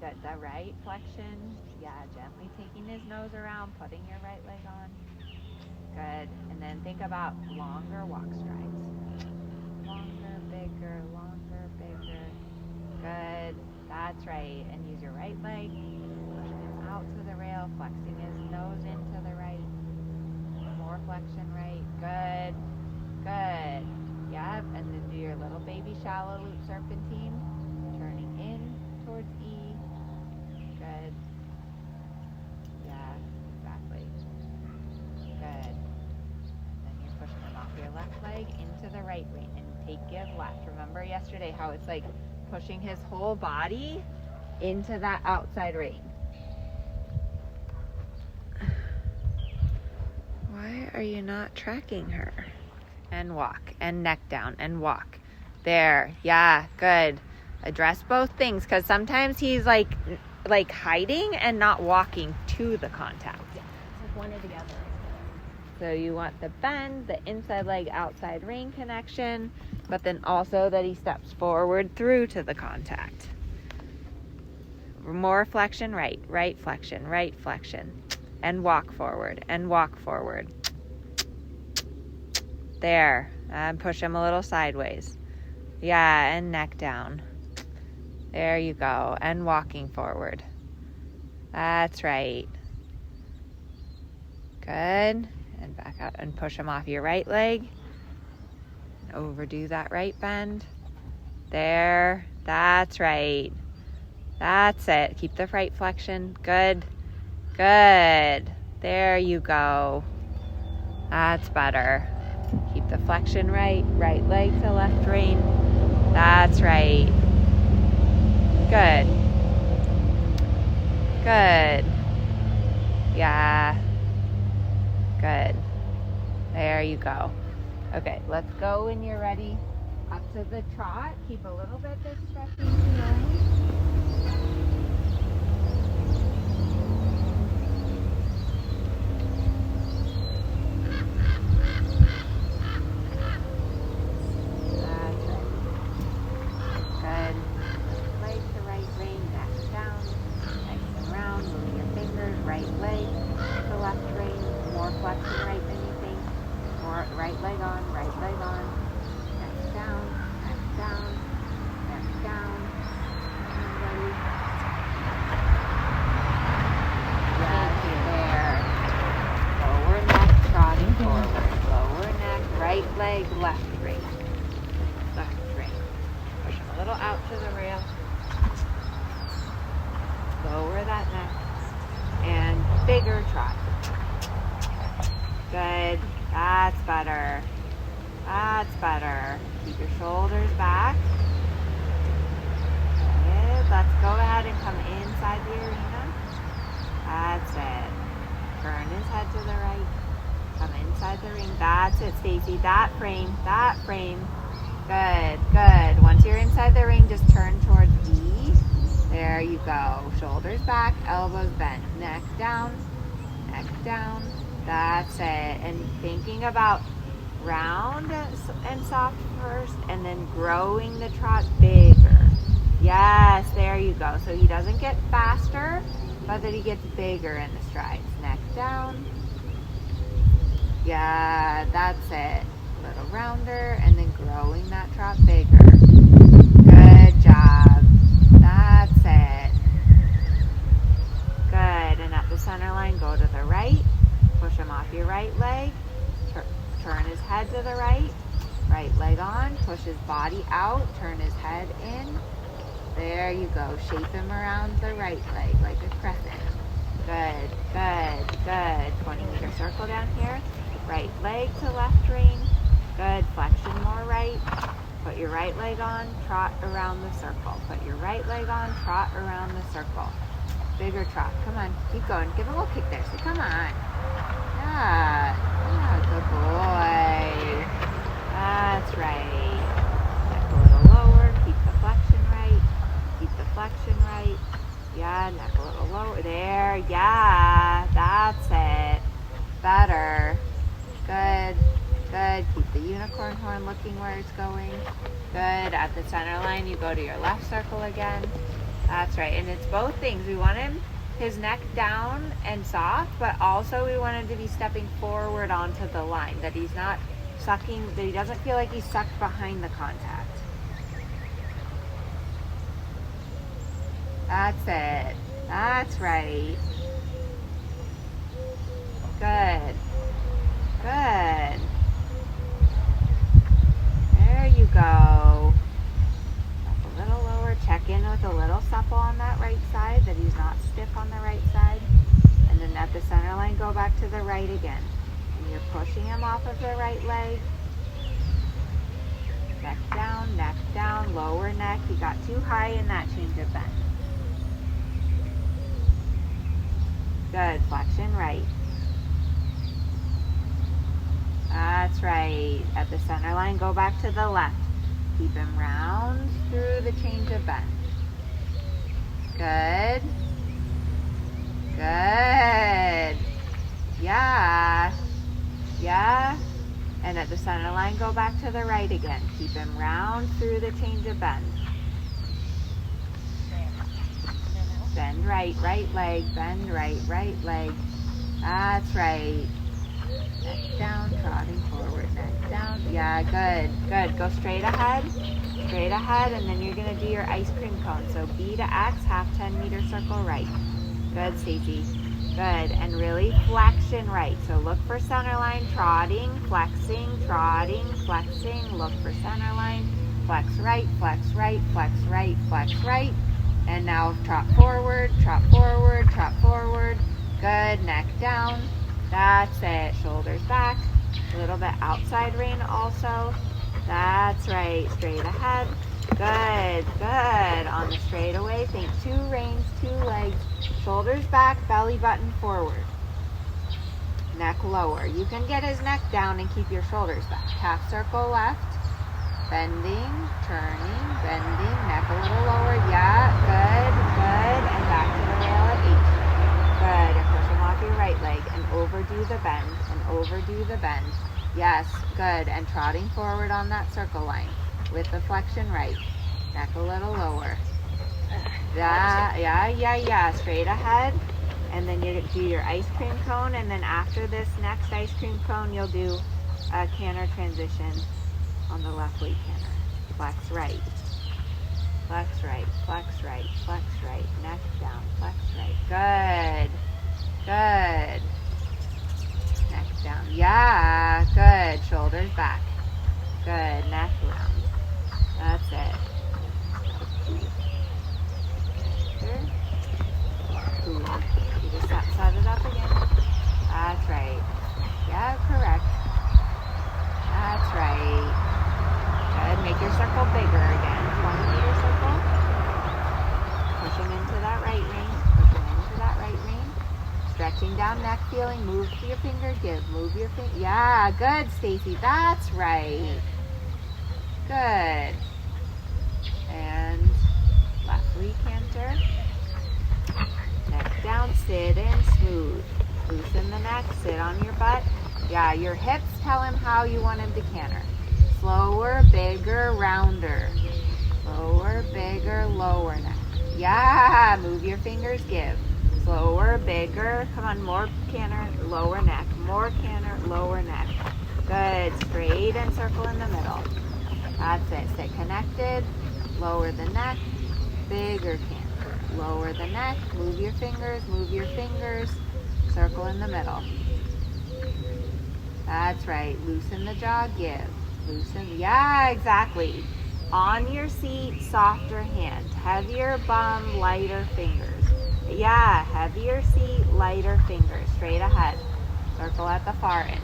Good. The right flexion. Yeah, gently taking his nose around, putting your right leg on. Good. And then think about longer walk strides. Longer, bigger, longer, bigger. Good. That's right. And use your right leg, pushing him out to the rail, flexing his nose into the right. More flexion right. Good. Good. Yep. And then do your little baby shallow loop serpentine, turning in towards E. Good. Yeah, exactly. Good. Then you're pushing him off your left leg into the right rein and take give left. Remember yesterday how it's like pushing his whole body into that outside rein. Why are you not tracking her? And walk, and neck down, and walk. There, yeah, good. Address both things, because sometimes he's like hiding and not walking to the contact. Yeah, it's like one or the other. So you want the bend, the inside leg, outside rein connection, but then also that he steps forward through to the contact. More flexion, right flexion, right flexion. And walk forward, and walk forward. There, and push him a little sideways. Yeah, and neck down. There you go, and walking forward. That's right. Good. And back out and push him off your right leg. Overdo that right bend. There, that's right. That's it. Keep the right flexion. Good. Good. There you go. That's better. Keep the flexion right. Right leg to left rein. That's right. Good. Good. Yeah. Good. There you go. Okay, let's go when you're ready up to the trot. Keep a little bit of stretching feeling. Left rein. Left rein. Push him a little out to the rail. Lower that neck. And bigger trot. Good. That's better. That's better. Keep your shoulders back. Good. Let's go ahead and come inside the arena. That's it. Turn his head to the right. Come inside the ring. That's it, Stacy. That frame. That frame. Good. Good. Once you're inside the ring, just turn towards E. There you go. Shoulders back, elbows bent. Neck down. Neck down. That's it. And thinking about round and soft first, and then growing the trot bigger. Yes, there you go. So he doesn't get faster, but that he gets bigger in the strides. Neck down. Yeah, that's it. A little rounder, and then growing that trot bigger. Good job. That's it. Good. And at the center line, go to the right. Push him off your right leg. Turn his head to the right. Right leg on. Push his body out. Turn his head in. There you go. Shape him around the right leg like a crescent. Good, good, good. 20-meter circle down here. Right leg to left rein. Good. Flexion more right. Put your right leg on. Trot around the circle. Put your right leg on. Trot around the circle. Bigger trot. Come on. Keep going. Give a little kick there. So come on. Yeah. Yeah. Good boy. That's right. Neck a little lower. Keep the flexion right. Keep the flexion right. Yeah. Neck a little lower. There. Yeah. That's it. Better. Good. Good. Keep the unicorn horn looking where it's going. Good. At the center line, you go to your left circle again. That's right. And it's both things. We want his neck down and soft, but also we want him to be stepping forward onto the line, that he's not sucking, that he doesn't feel like he's sucked behind the contact. That's it. That's right. Good. Good. There you go. Up a little lower. Check in with a little supple on that right side, that he's not stiff on the right side. And then at the center line, go back to the right again. And you're pushing him off of the right leg. Neck down, lower neck. He got too high in that change of bend. Good, flexion right. That's right. At the center line, go back to the left. Keep him round through the change of bend. Good. Good. Yeah. Yeah. And at the center line, go back to the right again. Keep him round through the change of bend. Bend right leg, bend right leg. That's right. Neck down, trotting forward, neck down. Yeah, good. Go straight ahead, and then you're gonna do your ice cream cone. So B to X, half 10-meter circle right. Good, Stacy. Good, and really flexion right. So look for center line, trotting, flexing, look for center line, flex right, flex right, flex right, flex right. And now trot forward. Good, neck down. That's it, shoulders back. A little bit outside rein also. That's right, straight ahead. Good. On the straightaway, think 2 reins, 2 legs. Shoulders back, belly button forward. Neck lower. You can get his neck down and keep your shoulders back. Half circle left. Bending, turning, bending, neck a little lower. Yeah, good. And back to the rail at H. Good, and push him off your right leg and overdo the bend. Yes, good, and trotting forward on that circle line with the flexion right. Neck a little lower. Yeah, straight ahead. And then you do your ice cream cone, and then after this next ice cream cone, you'll do a canter transition on the left leg canter. Flex right, neck down, flex right. Good. Neck down. Yeah, good. Shoulders back. Good. Neck round. That's it. You just set it up again. That's right. Yeah, correct. That's right. Good. Make your circle bigger again. 20-meter circle. Push him into that right rein. Stretching down, neck feeling. Move your finger. Move your finger. Yeah, good, Stacy. That's right. Good. And left leg canter. Neck down, sit in, smooth. Loosen the neck, sit on your butt. Yeah, your hips tell him how you want him to canter. Slower, bigger, rounder. Slower, bigger, lower neck. Yeah, move your fingers, give. Slower, bigger, come on, more canter, lower neck. More canter, lower neck. Good, straight and circle in the middle. That's it, stay connected. Lower the neck, bigger canter. Lower the neck, move your fingers, circle in the middle. That's right, loosen the jaw, give. Loosen, yeah, exactly. On your seat, softer hand. Heavier bum, lighter fingers. Yeah, heavier seat, lighter fingers. Straight ahead. Circle at the far end.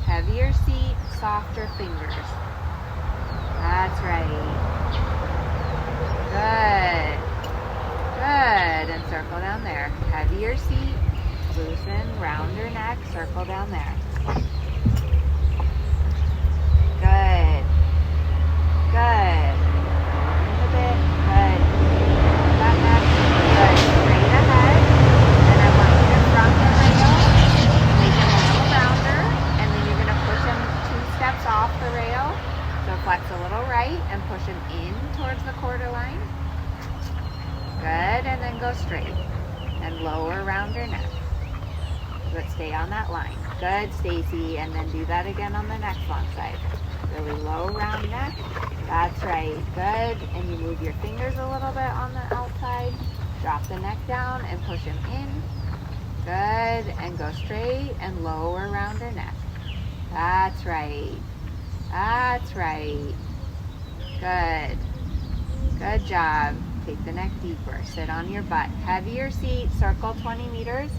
Heavier seat, softer fingers. That's right. Good. And circle down there. Heavier seat, loosen, rounder neck, circle down there. Good. A bit. Good. That neck. Good. Straight ahead. And I want you to front the rail. Make him a little rounder. And then you're going to push him 2 steps off the rail. So flex a little right and push him in towards the quarter line. Good. straight. And lower, rounder neck. But stay on that line. Good, Stacy. And then do that again on the next long side. Really low, round neck. That's right. Good. And you move your fingers a little bit on the outside. Drop the neck down and push him in. Good. And go straight and lower, rounder neck. That's right. That's right. Good. Good job. Take the neck deeper. Sit on your butt. Heavier seat. Circle 20 meters.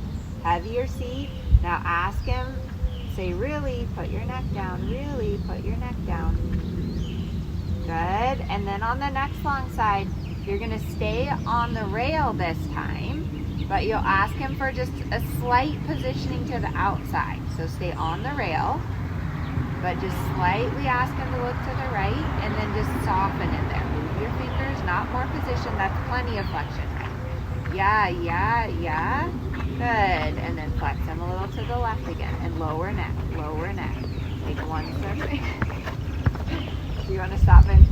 Heavier seat. Now ask him, say, really, put your neck down. Really, put your neck down. Good. And then on the next long side, you're going to stay on the rail this time, but you'll ask him for just a slight positioning to the outside. So stay on the rail, but just slightly ask him to look to the right, and then just soften in there. Move your fingers, not more position. That's plenty of flexion, right? Yeah, yeah, yeah. Good. And then flex him a little to the left again. And lower neck, lower neck. Take one step. Do you want to stop and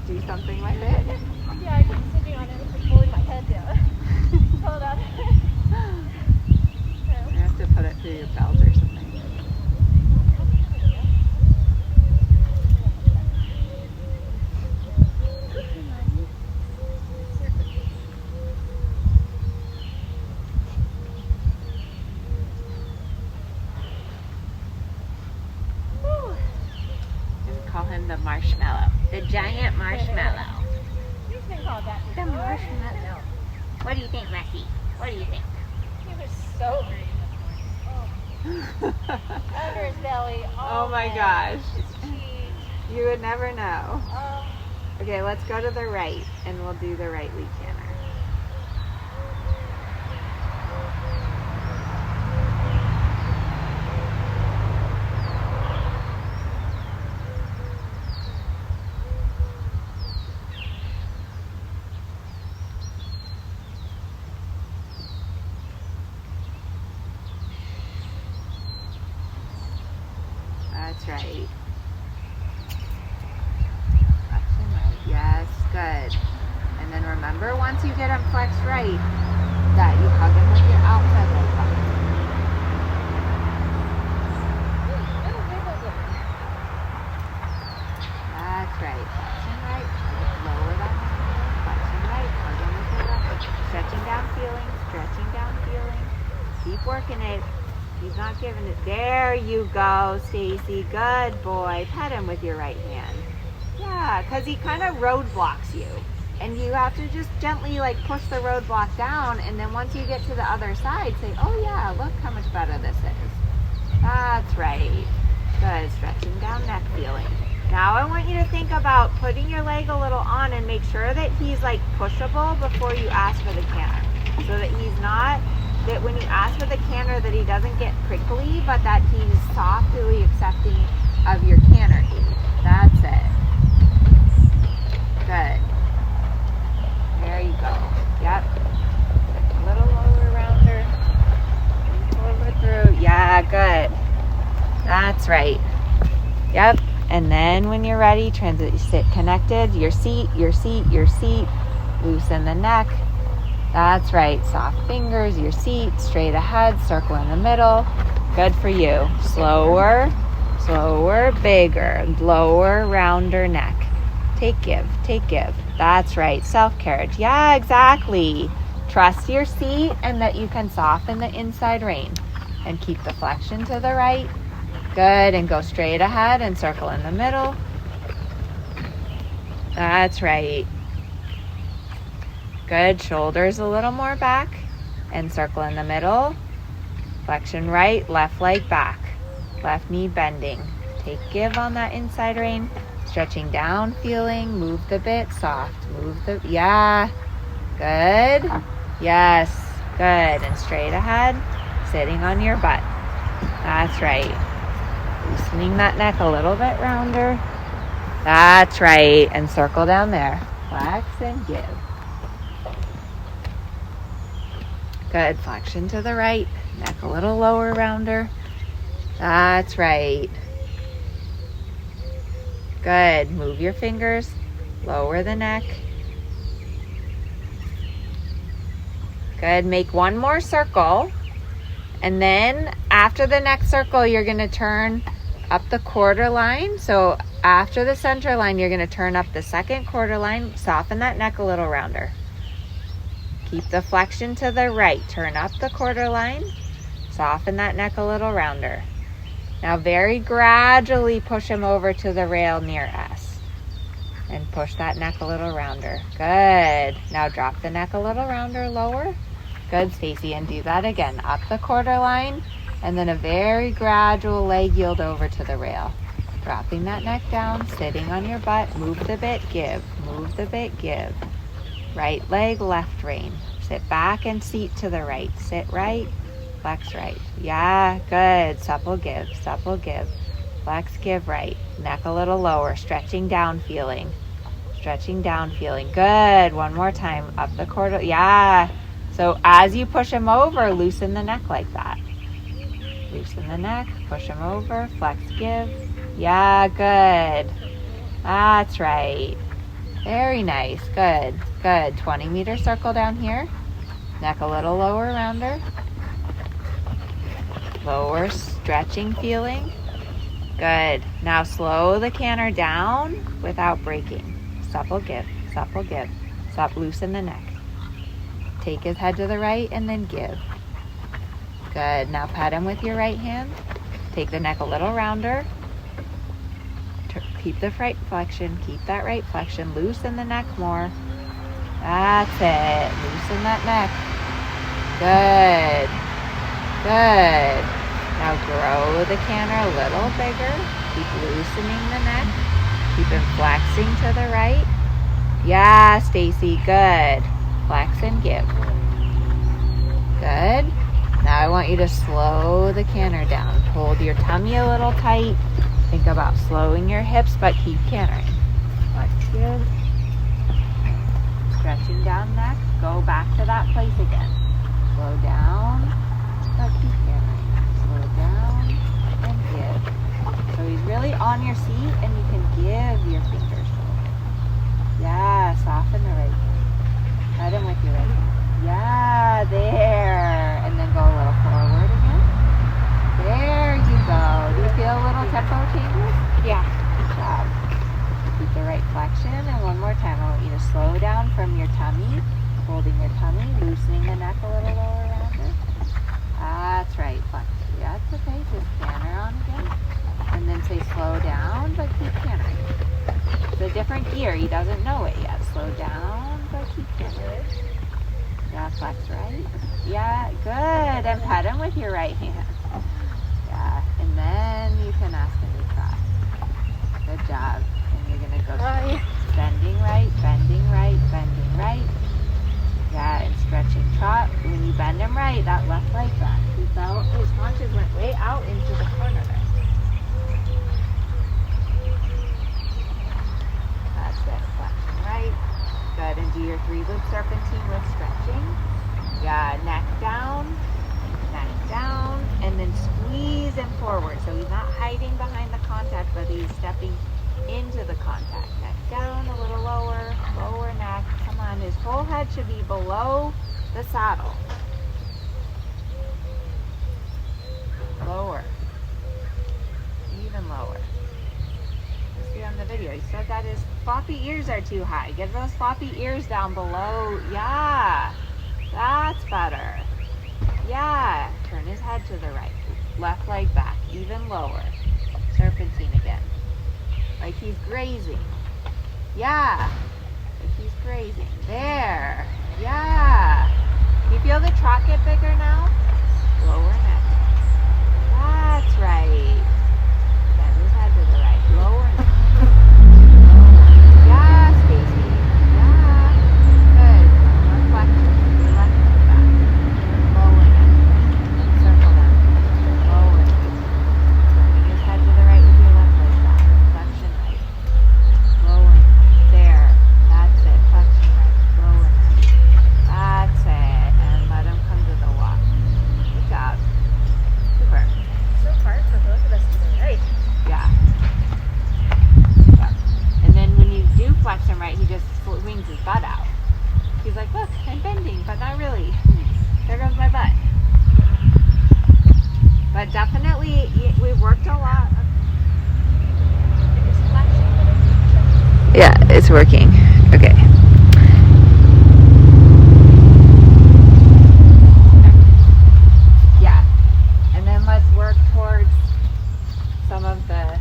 do something with it? Yeah, I keep sitting on it and pulling my head down. Hold on. You have to put it through your belt or something. Call him the marshmallow. The giant marshmallow. He's been called that before. The marshmallow. What do you think, Messi? What do you think? He was so green. Oh. Under his belly. Oh my gosh. His cheeks. You would never know. Okay, let's go to the right and we'll do the right lead canter. That's right. Flexion right. Yes, good. And then remember, once you get him flexed right, that you hug him with your outside leg up. That's right. Flexion right. Lower that neck. Flexion right. Hug him with your left. Stretching down, feeling. Stretching down, feeling. Keep working it. He's not giving it. There you go, Stacy. Good boy. Pet him with your right hand. Yeah, because he kind of roadblocks you. And you have to just gently like push the roadblock down. And then once you get to the other side, say, oh yeah, look how much better this is. That's right. Good. Stretching down, neck feeling. Now I want you to think about putting your leg a little on and make sure that he's like pushable before you ask for the canter. So that he's not, that when you ask for the canter that he doesn't get prickly, but that he's softly accepting of your canter aid. That's it. Good. There you go. Yep. A little lower rounder. Forward through. Yeah, good. That's right. Yep. And then when you're ready, sit connected. Your seat, your seat, your seat. Loosen the neck. That's right. Soft fingers, your seat, straight ahead, circle in the middle. Good for you. Slower, slower, bigger, lower, rounder neck. Take, give, take, give. That's right. Self-carriage. Yeah, exactly. Trust your seat and that you can soften the inside rein and keep the flexion to the right. Good. And go straight ahead and circle in the middle. That's right. Good. Shoulders a little more back and circle in the middle. Flexion right, left leg back. Left knee bending. Take, give on that inside rein. Stretching down, feeling, move the bit, soft, move the, yeah, good, yes, good, and straight ahead, sitting on your butt, that's right, loosening that neck a little bit rounder, that's right, and circle down there, flex and give, good, flexion to the right, neck a little lower, rounder, that's right. Good. Move your fingers. Lower the neck. Good. Make one more circle. And then after the next circle, you're going to turn up the quarter line. So after the center line, you're going to turn up the second quarter line. Soften that neck a little rounder. Keep the flexion to the right. Turn up the quarter line. Soften that neck a little rounder. Now very gradually push him over to the rail near S. And push that neck a little rounder. Good. Now drop the neck a little rounder, lower. Good, Stacy, and do that again. Up the quarter line, and then a very gradual leg yield over to the rail. Dropping that neck down, sitting on your butt. Move the bit, give. Move the bit, give. Right leg, left rein. Sit back and seat to the right. Sit right, flex right. Yeah, good. Supple, give. Supple, give. Flex, give right. Neck a little lower. Stretching down, feeling. Stretching down, feeling. Good. One more time. Up the quarter. Yeah. So as you push him over, loosen the neck like that. Loosen the neck. Push him over. Flex, give. Yeah, good. That's right. Very nice. Good. Good. 20-meter circle down here. Neck a little lower, rounder. Lower, stretching, feeling. Good. Now slow the canter down without breaking. Supple, give. Supple, give. Loosen the neck. Take his head to the right and then give. Good. Now pet him with your right hand. Take the neck a little rounder. Keep the right flexion. Keep that right flexion. Loosen the neck more. That's it. Loosen that neck. Good. Good. Now grow the canter a little bigger. Keep loosening the neck. Keep him flexing to the right. Yeah, Stacy. Good. Flex and give. Good. Now I want you to slow the canter down. Hold your tummy a little tight. Think about slowing your hips, but keep cantering. Flex, give. Stretching down neck. Go back to that place again. Slow down, but keep cantering. Slow down and give. So he's really on your seat, and you can give your fingers. Yeah, soften the right hand. Pet him with your right hand. Yeah, there. And then go a little forward again. There you go. Do you feel a little tempo changes? Yeah. Good job. Keep the right flexion. And one more time, I want you to slow down from your tummy, holding your tummy, loosening the neck a little lower around it. That's right. Flex. Yeah, that's okay. Just canter on again. And then say slow down, but keep cantering. It's a different gear. He doesn't know it yet. Slow down, but keep cantering. Yeah, flex right. Yeah, good. And pet him with your right hand. Yeah, and then you can ask him to trot. Good job. And you're going to go bending right, bending right, bending right. Yeah, and stretching trot. When you bend him right, that left leg back. He felt his haunches went way out into the corner there. That's it. Flexion right. Good. And do your 3-loop serpentine with stretching. Yeah, neck down, and then squeeze him forward. So he's not hiding behind the contact, but he's stepping into the contact. Neck down, a little lower, lower neck. Come on, his whole head should be below the saddle. Lower. Even lower. You see on the video, he said that his floppy ears are too high. Get those floppy ears down below. Yeah. That's better. Yeah. Turn his head to the right. Left leg back. Even lower. Serpentine again. Like he's grazing. Yeah. Like he's grazing. There. Yeah. You feel the trot get bigger now? Lower neck. That's right. Bend his head to the right. Lower neck. Yeah, Stacy. Yeah. Good. More flexion. Your left leg back. Lower neck. Circle down. Lower neck. Turning his head to the right with your left leg back. Flexion right. Lower neck. There. That's it. Flexion right. Lower neck. That's definitely, we worked a lot. It's flashing. Yeah, it's working. Okay. Yeah. And then let's work towards some of the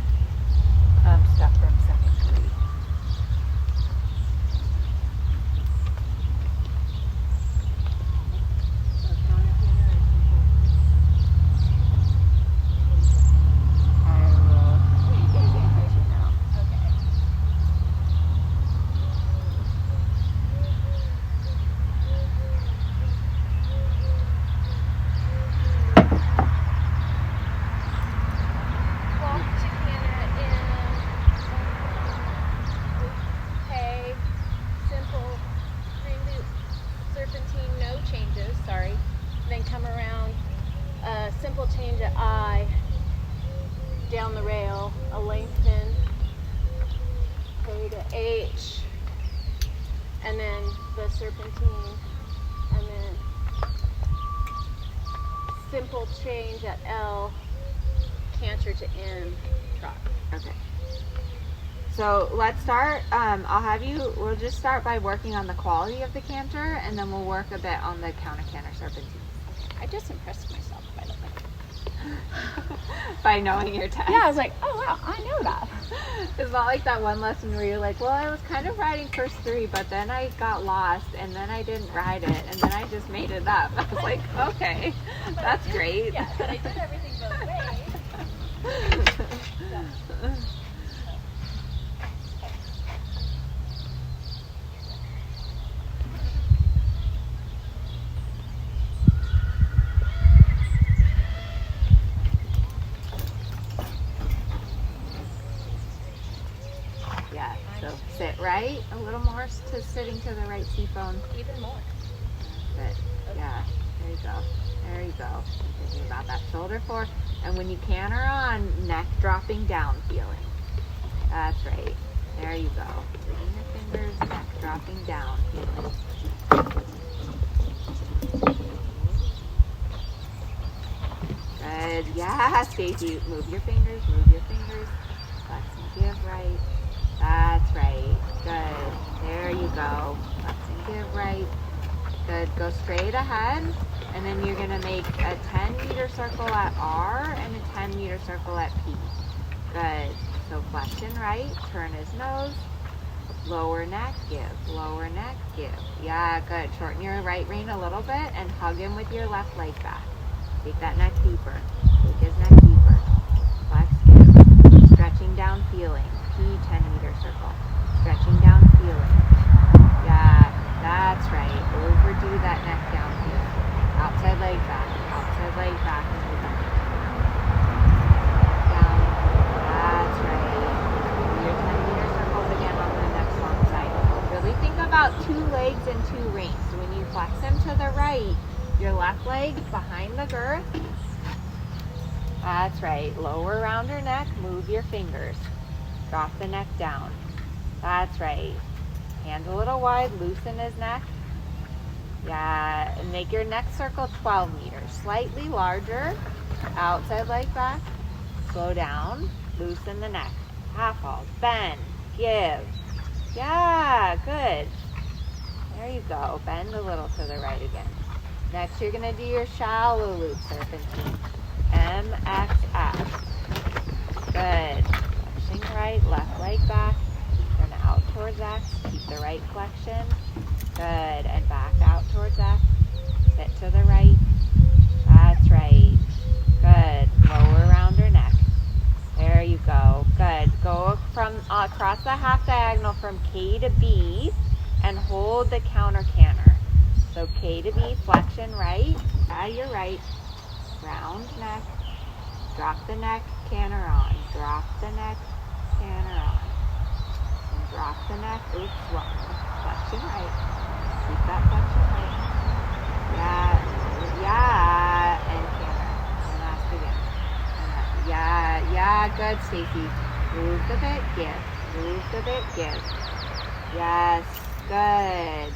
stuff from second grade. Walk to canter in peg, simple 3-loop serpentine, no changes, sorry. Then come around, simple change at I, down the rail, a lengthen, K to H, and then the serpentine, and then simple change at L, canter to N, trot. Okay. So let's start. We'll just start by working on the quality of the canter, and then we'll work a bit on the counter canter serpentine. I just impressed myself, by the way. By knowing your text. Yeah, I was like, oh wow, I know that. It's not like that one lesson where you're like, well, I was kind of riding first 3, but then I got lost, and then I didn't ride it, and then I just made it up. I was like, okay, that's great. Yeah, but I did everything both ways. Yeah, so sit right, a little more to sitting to the right seaphone. Even more. Good. Yeah, there you go. There you go. Thinking about that shoulder forward. And when you canter on, neck dropping down feeling. That's right. There you go. Bringing your fingers, neck dropping down feeling. Good. Yeah, Stacy. Move your fingers, move your fingers. Flex and give right. That's right. Good. There you go. Flex and give right. Good. Go straight ahead. And then you're going to make a 10-meter circle at R and a 10-meter circle at P. Good. So flexion right. Turn his nose. Lower neck, give. Lower neck, give. Yeah, good. Shorten your right rein a little bit and hug him with your left leg back. Take that neck deeper. Take his neck deeper. Flex, give. Stretching down, feeling. P, 10-meter circle. Stretching down, feeling. Yeah, that's right. Overdo that neck down feeling. Outside leg back. Outside leg back. And move up. Down. That's right. Do your 10-meter circles again on the next long side. Really think about 2 legs and 2 reins. So when you flex them to the right, your left leg behind the girth. That's right. Lower around your neck. Move your fingers. Drop the neck down. That's right. Hands a little wide. Loosen his neck. Yeah. And make your neck circle 12 meters. Slightly larger. Outside leg back. Slow down. Loosen the neck. Half halt. Bend. Give. Yeah. Good. There you go. Bend a little to the right again. Next, you're going to do your shallow loop serpentine. MXF. Good. Flexing right, left leg back. Turn out towards X. Keep the right flexion. Good. And back out towards X. Sit to the right. That's right. Good. Lower around her neck. There you go. Good. Go from across the half diagonal from K to B and hold the counter canter. So K to B, flexion right. Yeah, you're right. Round neck. Drop the neck, canter on. Drop the neck, canter on. And drop the neck. Oops, wrong. Flexion right. Keep that flexion right. Yeah, yeah, and canter. And last again. And yeah, good, Stacy. Move the bit, give. Move the bit, give. Yes, good.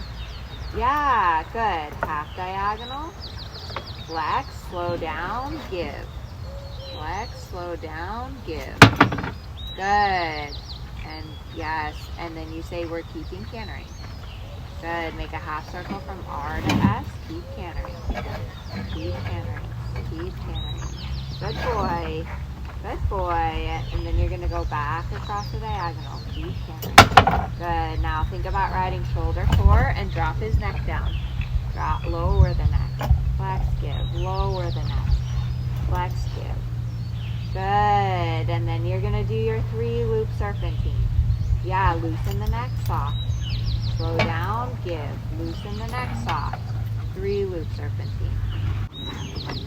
Yeah, good. Half diagonal. Flex, slow down, give. flex, slow down, give. Good. And yes, and then you say we're keeping cantering. Good. Make a half circle from R to S. Keep cantering. Keep cantering. Keep cantering. Good boy. Good boy. And then you're going to go back across the diagonal. Keep cantering. Good. Now think about riding shoulder 4 and drop his neck down. Drop, lower the neck. Flex, give. Lower the neck. Flex, give. Good. And then you're going to do your 3-loop serpentine. Yeah, loosen the neck, soft. Slow down, give. Loosen the neck, soft. 3-loop serpentine.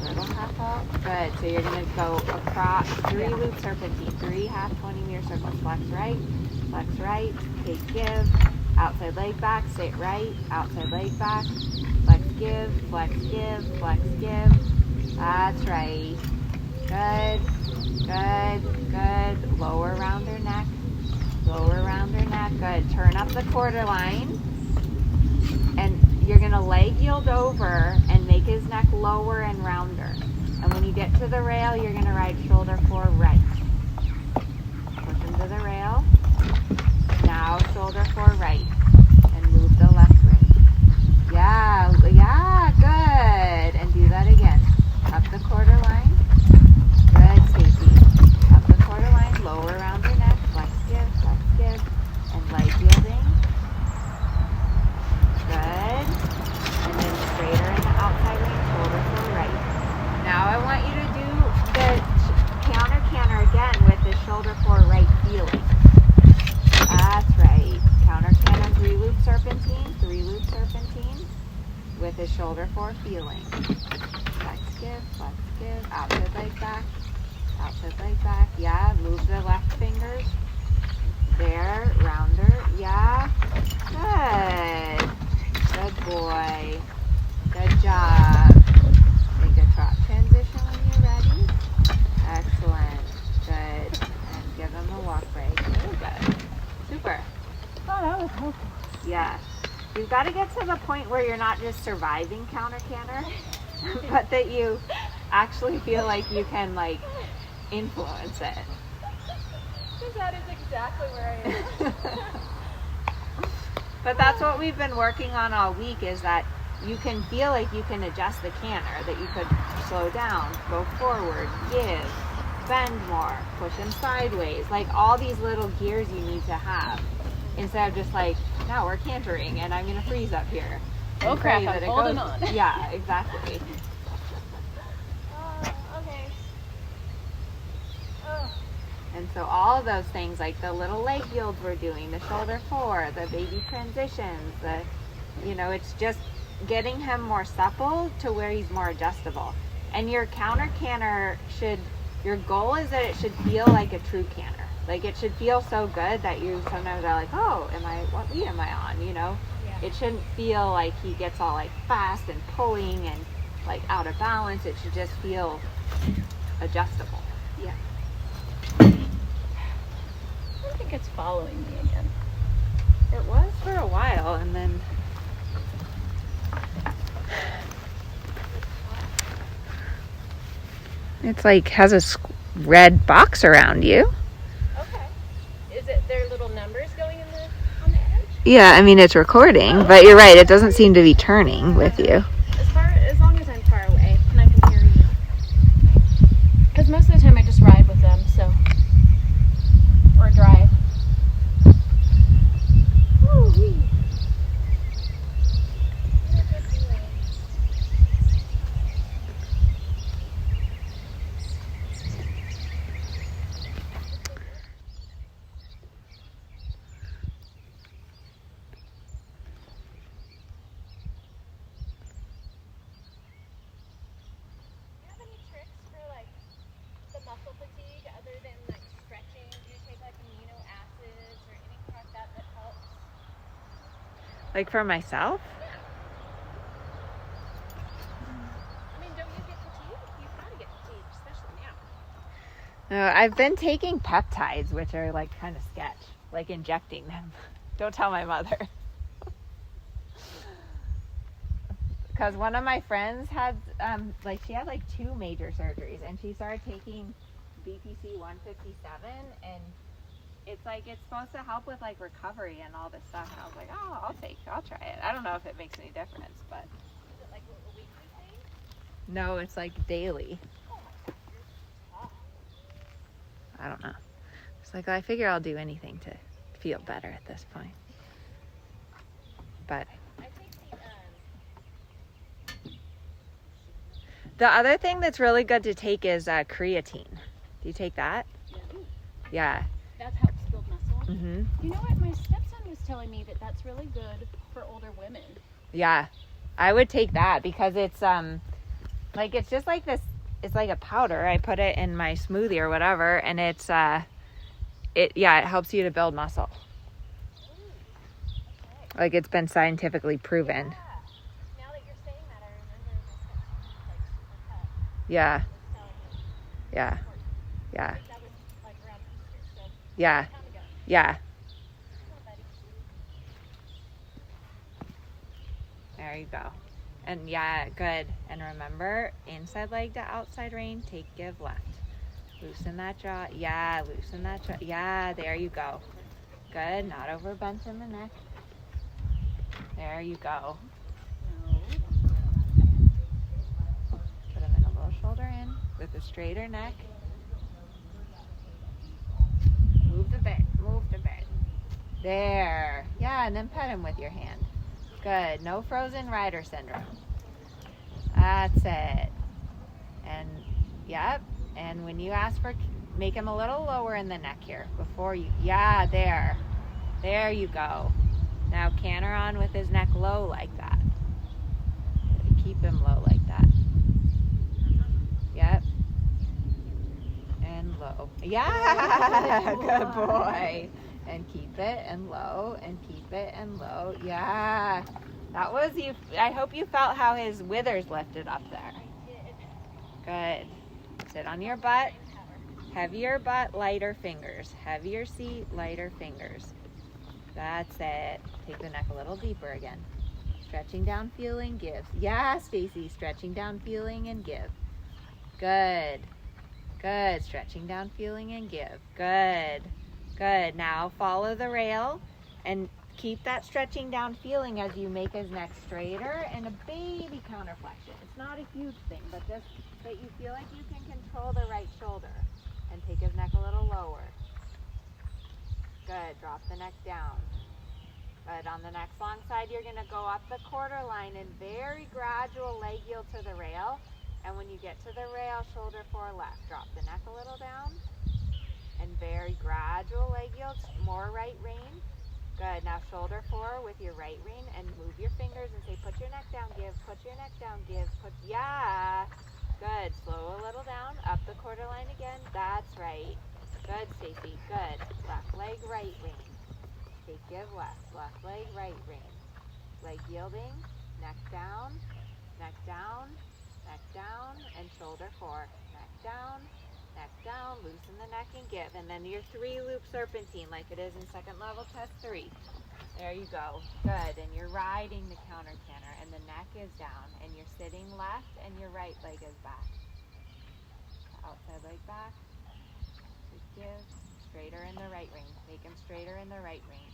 Little half halt. Good. So you're going to go across 3-loop serpentine. 3 half 20-meter circles. Flex right, take give. Outside leg back, sit right. Outside leg back. Flex give, flex give, flex give. That's right. Good, good, good. Lower around her neck. Lower around her neck. Good. Turn up the quarter line. And you're going to leg yield over and make his neck lower and rounder. And when you get to the rail, you're going to ride shoulder 4 right. Push him to the rail. Now shoulder 4 right. And move the left ring. Yeah, good. And do that again. Up the quarter line. Good, Stacy. Up the quarter line, lower around your neck. Flex, give. And leg yielding. Good. And then straighter in the outside lane, shoulder 4 right. Now I want you to do the counter canter again with the shoulder 4 right feeling. That's right. Counter canter 3-loop serpentine. 3-loop serpentine with his shoulder 4 feeling. Flex, give. Outside leg back. Outside leg back. Yeah, move the left fingers. There, rounder. Yeah. Good. Good boy. Good job. Make a trot transition when you're ready. Excellent. Good. And give him a walk break. Very good. Super. Oh, that was helpful. Yeah. You've got to get to the point where you're not just surviving counter canter, but that you actually feel like you can like influence it. Because that is exactly where I am. But that's what we've been working on all week, is that you can feel like you can adjust the canter, that you could slow down, go forward, give, bend more, push him sideways, like all these little gears you need to have, instead of just like, no, we're cantering and I'm going to freeze up here. Oh crap, I'm holding on. Yeah, exactly. Okay. Oh. And so all of those things, like the little leg yields we're doing, the shoulder 4, the baby transitions, it's just getting him more supple to where he's more adjustable. And your counter canter your goal is that it should feel like a true canter. Like it should feel so good that you sometimes are like, oh, what lead am I on? Yeah. It shouldn't feel like he gets all like fast and pulling and like out of balance. It should just feel adjustable. Yeah. I think it's following me again. It was for a while, and then it's like has a red box around you. Okay. Is it their little numbers going on the edge? Yeah, I mean it's recording, but you're right. It doesn't seem to be turning with you. As long as I'm far away and I can hear you. Because most of the time I just ride with them, so. Or drive. Woo-wee. Muscle fatigue other than like stretching? Do you take like amino acids or anything like that helps? Like for myself? Yeah. I mean, don't you get fatigued? You've got to get fatigued, especially now. No, I've been taking peptides, which are like kind of sketch, like injecting them. Don't tell my mother. Because one of my friends had, she had like 2 major surgeries, and she started taking BPC 157, and it's like, it's supposed to help with like recovery and all this stuff. And I was like, oh, I'll try it. I don't know if it makes any difference, but. Is it like a weekly thing? No, it's like daily. Oh my God, you're tough. I don't know. It's like, I figure I'll do anything to feel better at this point. But I think the other thing that's really good to take is creatine. Do you take that? Yeah. that helps build muscle. Mm-hmm. You know what? My stepson was telling me that that's really good for older women. Yeah. I would take that because it's it's just like this, it's like a powder. I put it in my smoothie or whatever, and it's it helps you to build muscle. Okay. Like, it's been scientifically proven. Yeah. Now that you're saying that, I remember my stepson who's like super tough Yeah. was telling me. Yeah. Yeah. I think that was like around Easter, so Yeah. a long time ago. Yeah. Come on, buddy. There you go. And yeah, good. And remember, inside leg to outside rein, take, give, left. Loosen that jaw. Yeah, loosen that jaw. Yeah, there you go. Good. Not over bent in the neck. There you go. Put him in a little shoulder in with a straighter neck. Move the bit. Move the bit. There. Yeah, and then pet him with your hand. Good. No frozen rider syndrome. That's it. And, yep. And when you ask for, make him a little lower in the neck here before you, yeah, there. There you go. Now canter on with his neck low like that. Keep him low like that. Yep. And low. Yeah, good boy. And keep it and low and keep it and low. Yeah. That was you. I hope you felt how his withers lifted up there. Good. Sit on your butt. Heavier butt, lighter fingers. Heavier seat, lighter fingers. That's it. Take the neck a little deeper again. Stretching down, feeling, give. Yeah, Stacy. Stretching down, feeling, and give. Good. Good. Stretching down, feeling, and give. Good. Good. Now follow the rail and keep that stretching down feeling as you make his neck straighter and a baby counterflexion. It's not a huge thing, but just that you feel like you can control the right shoulder and take his neck a little lower. Good. Drop the neck down. Good. On the next long side, you're going to go up the quarter line and very gradual leg yield to the rail. And when you get to the rail, shoulder 4 left. Drop the neck a little down. And very gradual leg yield, more right rein. Good. Now shoulder 4 with your right rein and move your fingers and say, put your neck down, give, put your neck down, give, put, yeah. Good. Slow a little down, up the quarter line again. That's right. Good, Stacy. Good. Left leg, right rein. Take, give, left. Left leg, right rein. Leg yielding, neck down, neck down, neck down, and shoulder 4. Neck down, loosen the neck and give. And then your 3-loop serpentine like it is in second level test 3. There you go. Good. And you're riding the counter canter and the neck is down and you're sitting left and your right leg is back. Outside leg back. Give. Straighter in the right rein. Make him straighter in the right rein.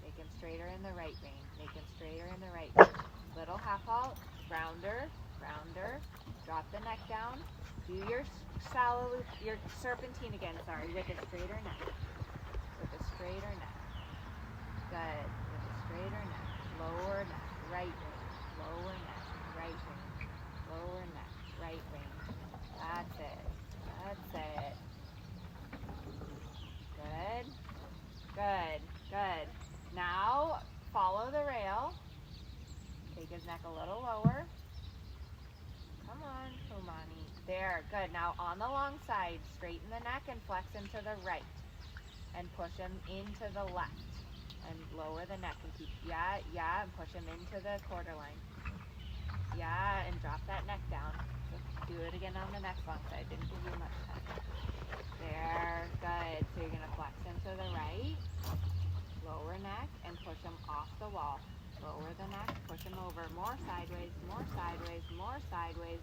Make him straighter in the right rein. Make him straighter in the right rein. Little half halt. Rounder. Rounder. Drop the neck down. Do your shallow loop, your serpentine again, sorry, with a straighter neck. With a straighter neck. Good. With a straighter neck. Lower neck. Right rein. Lower neck. Right rein. Lower neck. Right rein. That's it. That's it. Good. Good. Good. Now, follow the rail. Take his neck a little lower. Come on, Kumani. There, good. Now on the long side, straighten the neck and flex him to the right. And push him into the left. And lower the neck and keep, yeah, and push him into the quarter line. Yeah, and drop that neck down. Do it again on the next long side. Didn't give you much time. There, good. So you're going to flex him to the right. Lower neck and push him off the wall. Lower the neck, push him over. More sideways, more sideways, more sideways.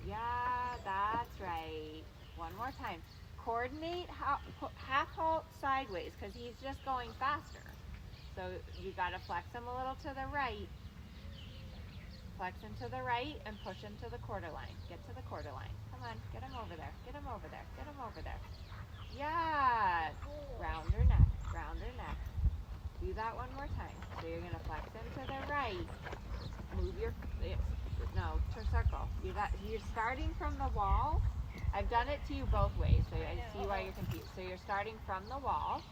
Yeah, that's right. One more time. Coordinate half halt sideways because he's just going faster. So you got to flex him a little to the right. Flex him to the right and push him to the quarter line. Get to the quarter line. Come on, get him over there. Get him over there. Get him over there. Yeah. Round her neck. Round her neck. Do that one more time. So you're going to flex him to the right. Move your, no, to circle. You're starting from the wall. I've done it to you both ways, so I see why you're confused. So you're starting from the wall.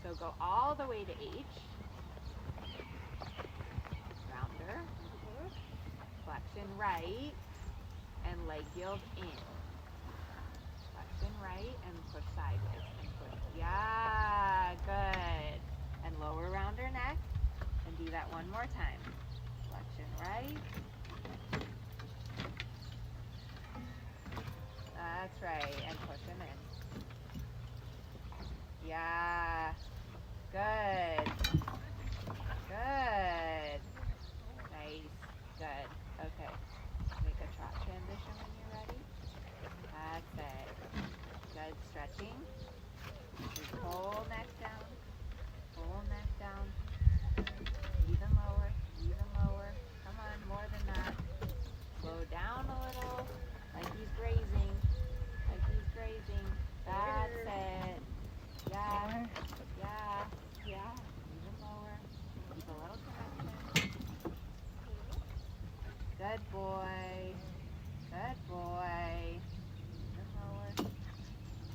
So go all the way to H. Rounder. Flexion right. And leg yield in. Flexion right and push sideways. And push. Yeah, good. And lower around her neck. And do that one more time. Flexion right. That's right. And push him in. Yeah. Good. Good. Nice. Good. Okay. Make a trot transition when you're ready. That's it. Good. Stretching. Just whole neck down. Whole neck down. Even lower. Even lower. Come on. More than that. Slow down a little. Like he's grazing. Like he's grazing. That's it. Yeah. Yeah. Yeah. Even lower. Keep a little connection. Good boy. Good boy. Even lower.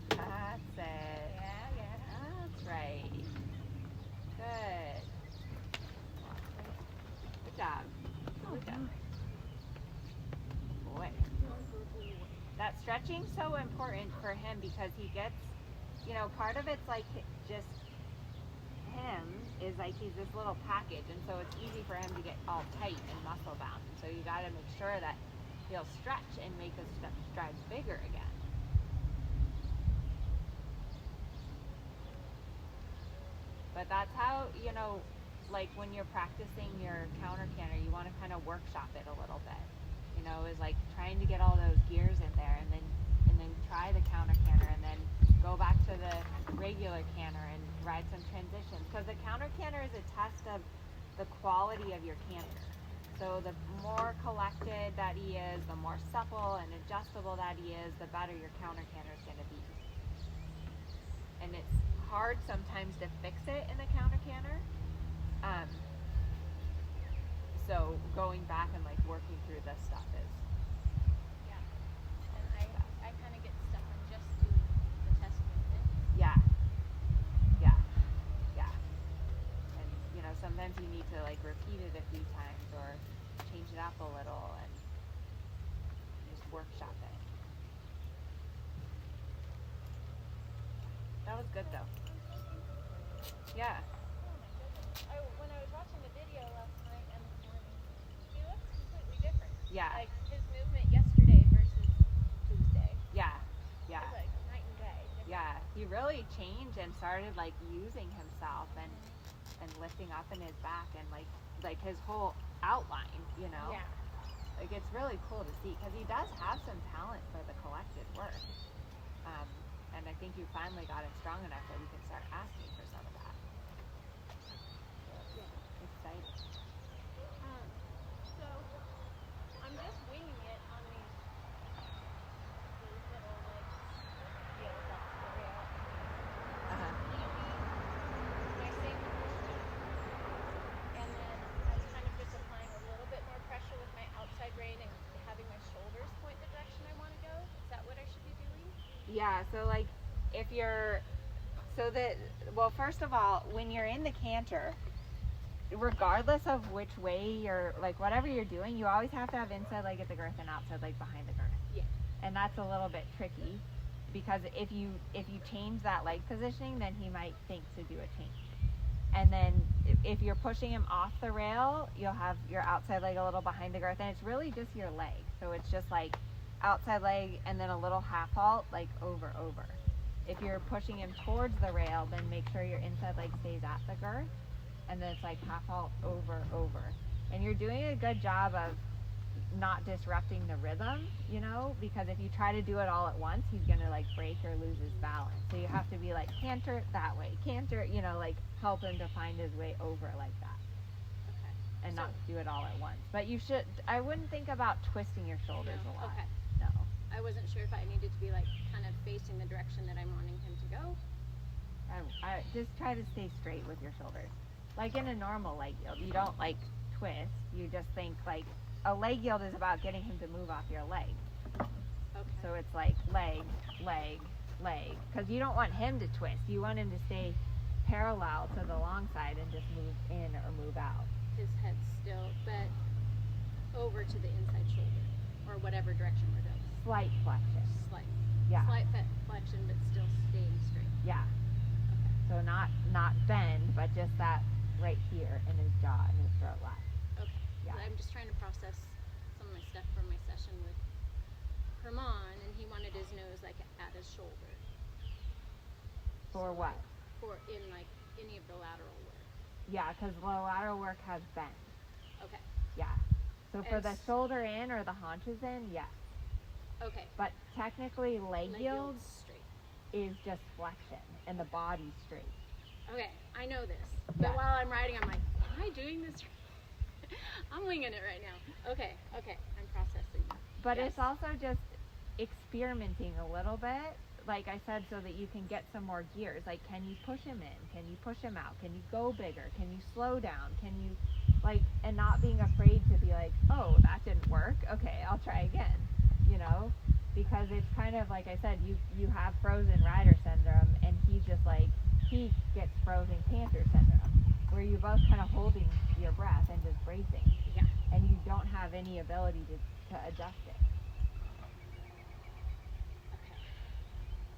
That's it. Yeah. That's right. Good. Good job. Good job. Boy. That stretching's so important for him because he gets, part of it's like just him is like he's this little package, and so it's easy for him to get all tight and muscle bound. And so you got to make sure that he'll stretch and make his strides bigger again. But that's how, like when you're practicing your counter canter, you want to kind of workshop it a little bit. Is like trying to get all those gears in there, and then try the counter canter, and then go back to the regular canter and ride some transitions. Because the counter canter is a test of the quality of your canter. So the more collected that he is, the more supple and adjustable that he is, the better your counter canter is going to be. And it's hard sometimes to fix it in the counter canter. So going back and like working through this stuff is. Yeah. And I kind of get stuck on just doing the test movement. Yeah. And sometimes you need to like repeat it a few times or change it up a little and just workshop it. That was good though. Yeah. When I was watching the video last night and this morning, he looks completely different. Yeah. Like his movement yesterday versus Tuesday. Yeah. It's like night and day. Different. Yeah. He really changed and started like using himself and lifting up in his back and like his whole outline, Yeah. Like it's really cool to see because he does have some talent for the collected work. And I think you finally got him strong enough that you can start asking for some of that. Exciting. So I'm just winging it on these little like deals off the rail. My same movement, and then I'm kind of just applying a little bit more pressure with my outside rein and having my shoulders point the direction I want to go. Is that what I should be doing? Yeah, so like first of all, when you're in the canter, regardless of which way you're, like whatever you're doing, you always have to have inside leg at the girth and outside leg behind the girth. Yeah. And that's a little bit tricky because if you change that leg positioning, then he might think to do a change. And then if you're pushing him off the rail, you'll have your outside leg a little behind the girth, and it's really just your leg. So it's just like outside leg and then a little half halt, like over. If you're pushing him towards the rail, then make sure your inside leg stays at the girth. and then it's like half halt over, over. And you're doing a good job of not disrupting the rhythm, you know, because if you try to do it all at once, he's gonna like break or lose his balance. So you have to be like canter that way, canter, you know, like help him to find his way over like that. Okay. And So- not do it all at once. But you should, I wouldn't think about twisting your shoulders No. a lot. Okay. No. I wasn't sure if I needed to be like kind of facing the direction that I'm wanting him to go. I just try to stay straight with your shoulders. Like in a normal leg yield, you don't like twist. You just think like a leg yield is about getting him to move off your leg. Okay. So it's like leg, leg, leg. Because you don't want him to twist. You want him to stay parallel to the long side and just move in or move out. His head's still bent over to the inside shoulder, or whatever direction we're going. Slight flexion. Slight. Yeah. Slight flexion, but still staying straight. Yeah. Okay. So not bend, but just that right here in his jaw and his throat line. Okay. Yeah. I'm just trying to process some of my stuff from my session with Herman, and he wanted his nose like at his shoulder. For what? For in like any of the lateral work. Yeah, because the lateral work has bend. Okay. Yeah. So for And the shoulder in or the haunches in, yes. Okay. But technically leg Leg yield yield's straight. is just flexion and the body's straight. Okay, I know this. But Yeah. while I'm writing, I'm like, am I doing this right? I'm winging it right now. Okay, I'm processing. But Yes. it's also just experimenting a little bit, like I said, so that you can get some more gears. Like, can you push him in? Can you push him out? Can you go bigger? Can you slow down? Can you, like, and not being afraid to be like, oh, that didn't work. Okay, I'll try again, you know? Because it's kind of, like I said, you have frozen rider syndrome, and he just, like, he gets frozen canter syndrome, where you're both kind of holding your breath and just bracing. Yeah. And you don't have any ability to adjust it. Okay.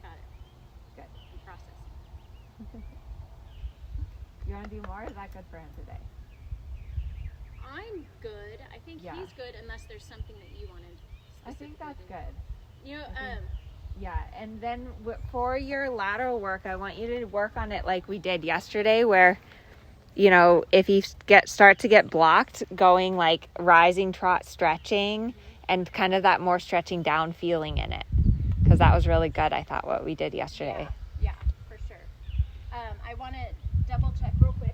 Got it. Good. I'm processing. You want to do more? Or is that good for him today? I'm good. I think Yeah. he's good unless there's something that you wanted. I think that's specifically. good. You know, I think- Yeah, and then for your lateral work, I want you to work on it like we did yesterday, where, you know, if you start to get blocked, going like rising trot stretching, and kind of that more stretching down feeling in it, because that was really good. I thought what we did yesterday. Yeah, for sure. I want to double check real quick.